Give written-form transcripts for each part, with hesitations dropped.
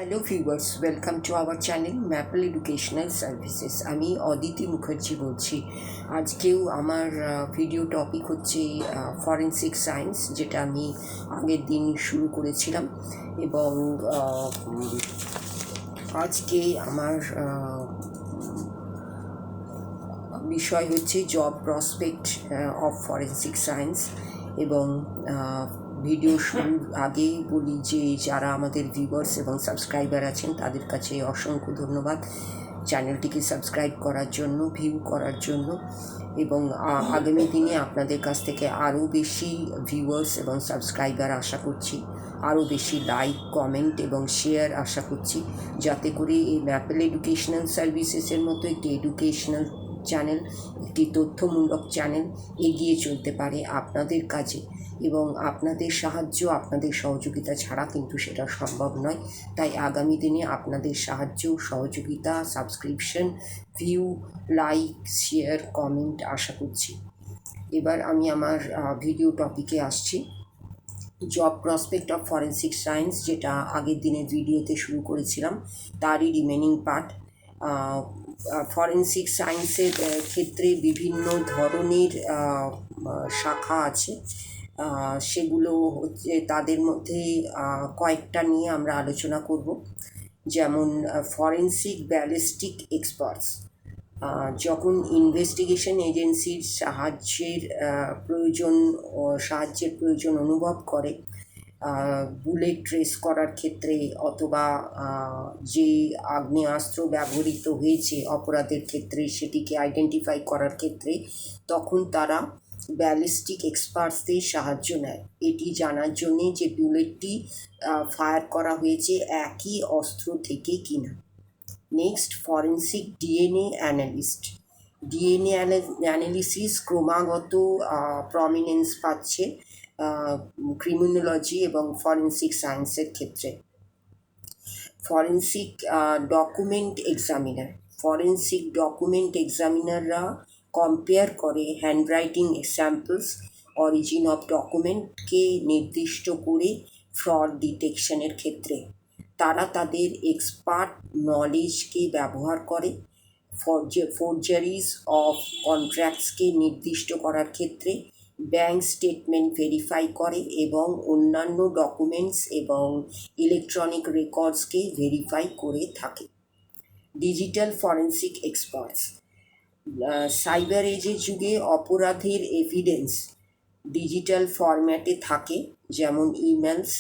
Hello viewers, welcome to our channel maple educational services. আমি অদিতি মুখার্জি বলছি। আজকেও আমার ভিডিও টপিক হচ্ছে ফরেনসিক সায়েন্স, যেটা আমি আগের দিন শুরু করেছিলাম। এবং আজকে আমার বিষয় হচ্ছে job prospect of forensic science. এবং ভিডিও শুরুর আগে বলি যে যারা আমাদের ভিউয়ার্স এবং সাবস্ক্রাইবার আছেন তাদের কাছে অসংখ্য ধন্যবাদ চ্যানেলটিকে সাবস্ক্রাইব করার জন্য, ভিউ করার জন্য। এবং আগামী দিনে আপনাদের কাছ থেকে আরও বেশি ভিউয়ার্স এবং সাবস্ক্রাইবার আশা করছি, আরও বেশি লাইক, কমেন্ট এবং শেয়ার আশা করছি, যাতে করে এই ম্যাপল এডুকেশনাল সার্ভিসেসের মতো একটি এডুকেশনাল চ্যানেল, একটি তথ্যমূলক চ্যানেল এগিয়ে চলতে পারে আপনাদের কাজে। এবং আপনাদের সাহায্য, আপনাদের সহযোগিতা ছাড়া কিন্তু সেটা সম্ভব নয়। তাই আগামী দিনে আপনাদের সাহায্য, সহযোগিতা, subscription, view, like, share, comment আশা করছি। এবার আমি আমার ভিডিও টপিকে আসছি। Job prospect of forensic science, যেটা আগের দিনের ভিডিওতে শুরু করেছিলাম, তারই রিমেনিং পার্ট। ফরেনসিক সায়েন্সের ক্ষেত্রে বিভিন্ন ধরনের শাখা আছে। সেগুলো হচ্ছে, তাদের মধ্যে কয়েকটা নিয়ে আমরা আলোচনা করব। যেমন ফরেনসিক ব্যালিস্টিক এক্সপার্টস, যখন ইনভেস্টিগেশন এজেন্সির সাহায্যের প্রয়োজন অনুভব করে, বুলেট ট্রেস করার ক্ষেত্রে অথবা যে আগ্নেয়াস্ত্র ব্যবহৃত হয়েছে অপরাধের ক্ষেত্রে সেটিকে আইডেন্টিফাই করার ক্ষেত্রে, তখন তারা ব্যালিস্টিক এক্সপার্টসদের সাহায্য নেয় এটি জানার জন্যে যে বুলেটটি ফায়ার করা হয়েছে একই অস্ত্র থেকে কিনা। Next, forensic DNA analyst. DNA analysis ক্রমাগত প্রমিনেন্স পাচ্ছে ক্রিমিনোলজি এবং ফরেনসিক সায়েন্সের ক্ষেত্রে। Forensic document examiner. Forensic document এক্সামিনাররা কম্পেয়ার করে হ্যান্ডরাইটিং স্যাম্পলস, অরিজিন অফ ডকুমেন্টকে নির্দিষ্ট করে ফ্রড ডিটেকশনের ক্ষেত্রে। তারা তাদের এক্সপার্ট নলেজকে ব্যবহার করে ফোরজারিজ অফ কন্ট্রাক্টসকে নির্দিষ্ট করার ক্ষেত্রে, ব্যাংক স্টেটমেন্ট ভেরিফাই করে এবং অন্যান্য ডকুমেন্টস এবং ইলেকট্রনিক রেকর্ডসকে ভেরিফাই করে থাকে। Digital forensic experts. সাইবার এজের যুগে অপরাধের এভিডেন্স ডিজিটাল ফরম্যাটে থাকে, যেমন emails,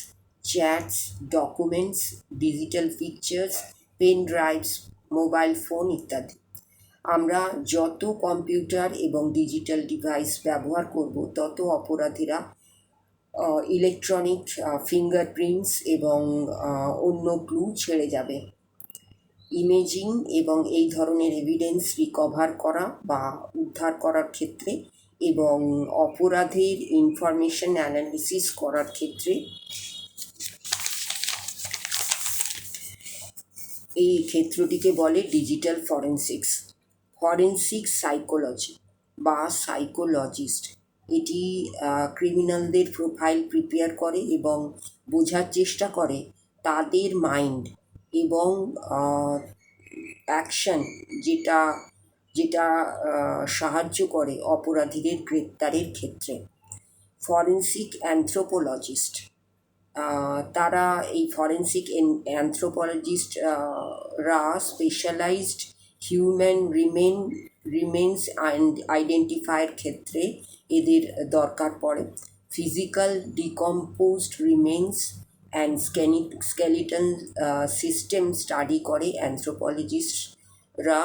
chats, documents, digital pictures, pen drives, mobile phone ইত্যাদি। আমরা যত কম্পিউটার এবং ডিজিটাল ডিভাইস ব্যবহার করব, তত অপরাধীরা ইলেকট্রনিক ফিঙ্গারপ্রিন্টস এবং অন্য ক্লু ছেড়ে যাবে। ইমেজিং এবং এই ধরনের এভিডেন্স রিকভার করা বা উদ্ধার করার ক্ষেত্রে এবং অপরাধের ইনফরমেশন অ্যানালিসিস করার ক্ষেত্রে এই ক্ষেত্রটিকে বলে ডিজিটাল ফরেনসিক্স। ফরেনসিক সাইকোলজি বা সাইকোলজিস্ট, এটি ক্রিমিনালদের প্রোফাইল প্রিপেয়ার করে এবং বোঝার চেষ্টা করে তাদের মাইন্ড এবং অ্যাকশন, যেটা যেটা সাহায্য করে অপরাধীদের গ্রেপ্তারের ক্ষেত্রে। ফরেনসিক অ্যানথ্রোপোলজিস্ট, তারা এই ফরেনসিক অ্যানথ্রোপোলজিস্টরা স্পেশালাইজড হিউম্যান রিমেন্স আইডেন্টিফাইয়ের ক্ষেত্রে এদের দরকার পড়ে। Physical decomposed remains and skeleton system study করে অ্যানথ্রোপোলজিস্টরা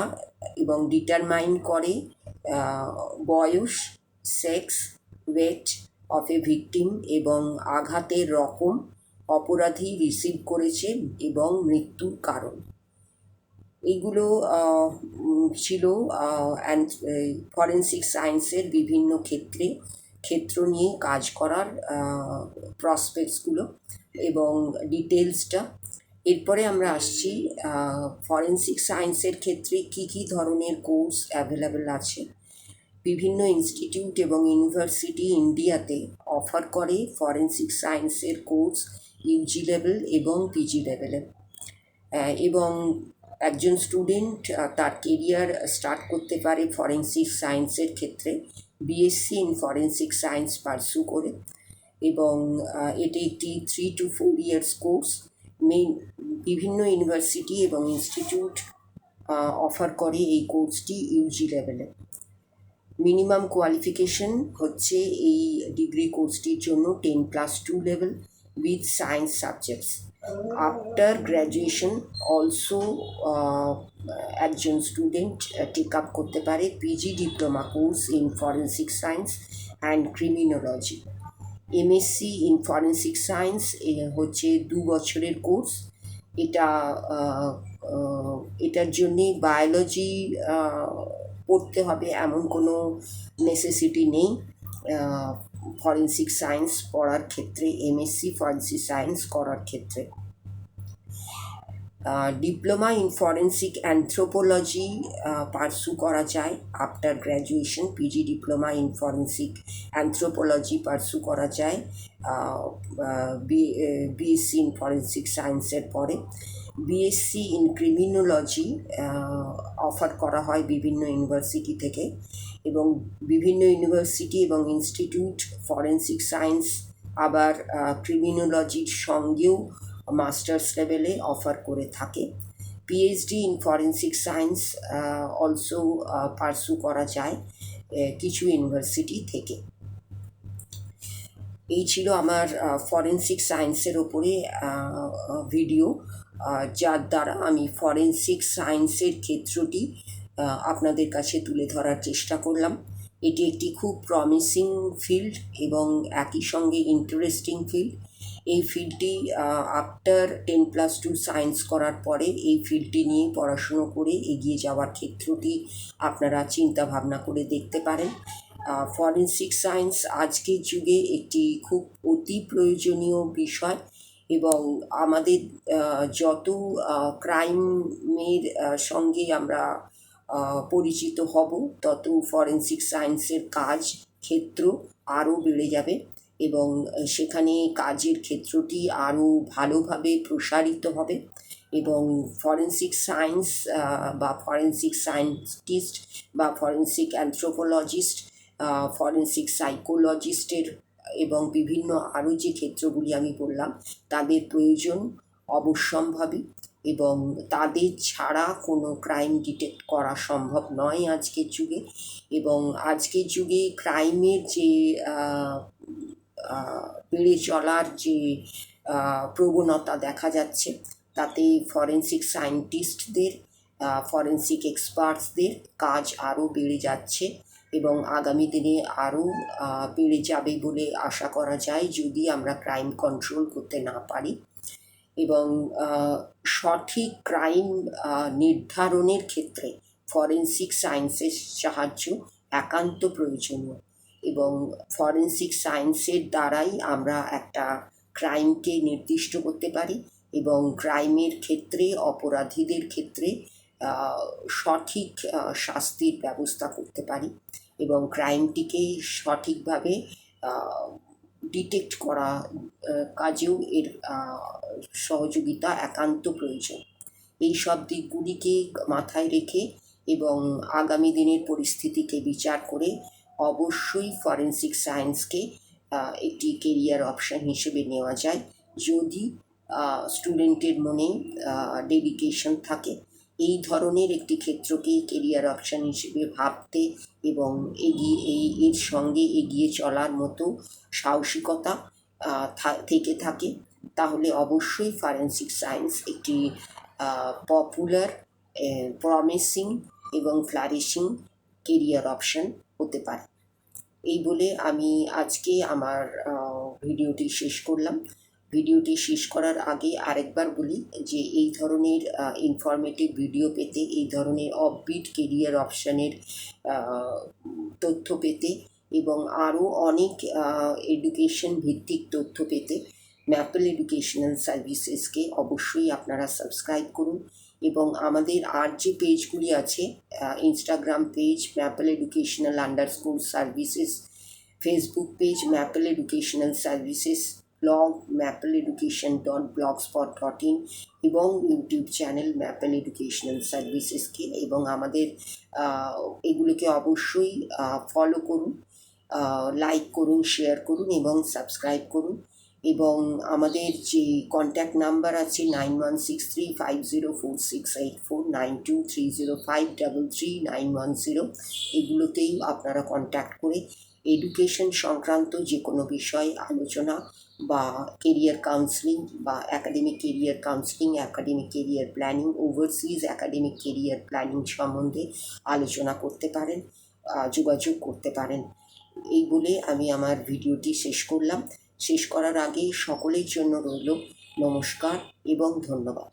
এবং ডিটারমাইন করে বয়স, sex, weight of A victim এবং আঘাতের রকম, অপরাধী রিসিভ করেছে এবং মৃত্যুর কারণ। এইগুলো ছিল ফরেনসিক সায়েন্সের বিভিন্ন ক্ষেত্র নিয়ে কাজ করার প্রসপেক্টসগুলো এবং ডিটেলসটা। এরপরে আমরা আসছি ফরেনসিক সায়েন্সের ক্ষেত্রে কী কী ধরনের কোর্স অ্যাভেলেবেল আছে। বিভিন্ন ইনস্টিটিউট এবং ইউনিভার্সিটি ইন্ডিয়াতে অফার করে ফরেনসিক সায়েন্সের কোর্স ইউজি লেভেল এবং পিজি লেভেলে। এবং একজন স্টুডেন্ট তার কেরিয়ার স্টার্ট করতে পারে ফরেন্সিক সায়েন্সের ক্ষেত্রে BSc in forensic science pursue করে, এবং এটি একটি 3 to 4 ইয়ার্স কোর্স। বিভিন্ন ইউনিভার্সিটি এবং ইনস্টিটিউট অফার করে এই কোর্সটি ইউজি লেভেলে। মিনিমাম কোয়ালিফিকেশন হচ্ছে এই ডিগ্রি কোর্সটির জন্য 10+2 level with science subjects. After graduation also একজন স্টুডেন্ট টেক আপ করতে পারে PG diploma course in forensic science and criminology. MSc in forensic science হচ্ছে 2 বছরের কোর্স। এটার জন্যে বায়োলজি পড়তে হবে এমন কোনো নেসেসিটি নেই ফরেন্সিক সায়েন্স পড়ার ক্ষেত্রে, এমএসসি ফরেন্সিক সায়েন্স করার ক্ষেত্রে। Diploma in forensic anthropology pursue করা যায় after graduation. PG diploma in forensic anthropology pursue করা যায় বিএসসি ইন ফরেন্সিক সায়েন্সের পরে। বিএসসি ইন ক্রিমিনোলজি অফার করা হয় বিভিন্ন ইউনিভার্সিটি থেকে, এবং বিভিন্ন ইউনিভার্সিটি এবং ইনস্টিটিউট ফরেন্সিক সায়েন্স আবার ক্রিমিনোলজির সঙ্গেও মাস্টার্স লেভেলে অফার করে থাকে। PhD in forensic science also pursue করা যায় কিছু ইউনিভার্সিটি থেকে। এই ছিল আমার ফরেন্সিক সায়েন্সের ওপরে ভিডিও, যার দ্বারা আমি ফরেন্সিক সায়েন্সের ক্ষেত্রটি আপনাদের কাছে তুলে ধরার চেষ্টা করলাম। এটি একটি খুব প্রমিসিং ফিল্ড এবং একই সঙ্গে ইন্টারেস্টিং ফিল্ড। এই ফিল্ডটি আফটার 10+2 সায়েন্স করার পরে এই ফিল্ডটি নিয়ে পড়াশুনো করে এগিয়ে যাওয়ার ক্ষেত্রটি আপনারা চিন্তা ভাবনা করে দেখতে পারেন। ফরেন্সিক সায়েন্স আজকের যুগে একটি খুব অতি প্রয়োজনীয় বিষয়, এবং আমাদের যত ক্রাইমের সঙ্গে আমরা পরিচিত হব তত ফরেন্সিক সায়েন্সের কাজ ক্ষেত্র আরও বেড়ে যাবে, এবং সেখানে কাজের ক্ষেত্রটি আরও ভালোভাবে প্রসারিত হবে, এবং ফরেন্সিক সায়েন্স বা ফরেন্সিক সায়েন্টিস্ট বা ফরেন্সিক অ্যানথ্রোপোলজিস্ট, ফরেন্সিক সাইকোলজিস্টের এবং বিভিন্ন আরও যে ক্ষেত্রগুলি আমি বললাম তাদের প্রয়োজন অবশ্যম্ভাবী, এবং তাদের ছাড়া কোনো ক্রাইম ডিটেক্ট করা সম্ভব নয় আজকের যুগে। এবং আজকের যুগে ক্রাইমের যে বেড়ে চলার যে প্রবণতা দেখা যাচ্ছে তাতে ফরেন্সিক সায়েন্টিস্টদের, ফরেন্সিক এক্সপার্টসদের কাজ আরও বেড়ে যাচ্ছে, এবং আগামী দিনে আরও বেড়ে যাবে বলে আশা করা যায় যদি আমরা ক্রাইম কন্ট্রোল করতে না পারি। এবং সঠিক ক্রাইম নির্ধারণের ক্ষেত্রে ফরেন্সিক সায়েন্সের সাহায্য একান্ত প্রয়োজনীয়, এবং ফরেন্সিক সায়েন্সের দ্বারাই আমরা একটা ক্রাইমকে নির্দিষ্ট করতে পারি, এবং ক্রাইমের ক্ষেত্রে অপরাধীদের ক্ষেত্রে সঠিক শাস্তির ব্যবস্থা করতে পারি, এবং ক্রাইমটিকে সঠিকভাবে ডিটেক্ট করা কাজেও এর সহযোগিতা একান্ত প্রয়োজন। এই সব দিকগুলিকে মাথায় রেখে এবং আগামী দিনের পরিস্থিতিকে বিচার করে অবশ্যই ফরেন্সিক সায়েন্সকে একটি কেরিয়ার অপশান হিসেবে নেওয়া যায় যদি স্টুডেন্টের মনে ডেডিকেশন থাকে এই ধরনের একটি ক্ষেত্রকে কেরিয়ার অপশান হিসেবে ভাবতে এবং এর সঙ্গে এগিয়ে চলার মতো সাহসিকতা থেকে থাকে, তাহলে অবশ্যই ফরেন্সিক সায়েন্স একটি পপুলার, প্রমিসিং এবং ফ্লারিশিং কেরিয়ার অপশান হতে পারে। এই বলে আমি আজকে আমার ভিডিওটি শেষ করলাম। ভিডিওটি শেষ করার আগে আরেকবার বলি যে এই ধরনের ইনফরমেটিভ ভিডিও পেতে, এই ধরনের অফবিট কেরিয়ার অপশানের তথ্য পেতে এবং আরও অনেক এডুকেশন ভিত্তিক তথ্য পেতে ম্যাপল এডুকেশনাল সার্ভিসেসকে অবশ্যই আপনারা সাবস্ক্রাইব করুন, এবং আমাদের আর যে পেজগুলি আছে Instagram page maple educational _ services, Facebook page maple educational services, blog maple education.blogspot.in এবং ইউটিউব চ্যানেল ম্যাপেল এডুকেশনাল সার্ভিসেসকে, এবং আমাদের এগুলোকে অবশ্যই ফলো করুন, লাইক করুন, শেয়ার করুন এবং সাবস্ক্রাইব করুন। এবং আমাদের যে কন্ট্যাক্ট নাম্বার আছে 9163504684, 9230533910, এগুলোতেই আপনারা কন্ট্যাক্ট করে এডুকেশন সংক্রান্ত যে কোনো বিষয় আলোচনা বা কেরিয়ার কাউন্সেলিং বা academic career counselling, academic career planning, overseas academic career planning সম্বন্ধে আলোচনা করতে পারেন, যোগাযোগ করতে পারেন। এই বলে আমি আমার ভিডিওটি শেষ করলাম। শেষ করার আগে সকলের জন্য রইল নমস্কার এবং ধন্যবাদ।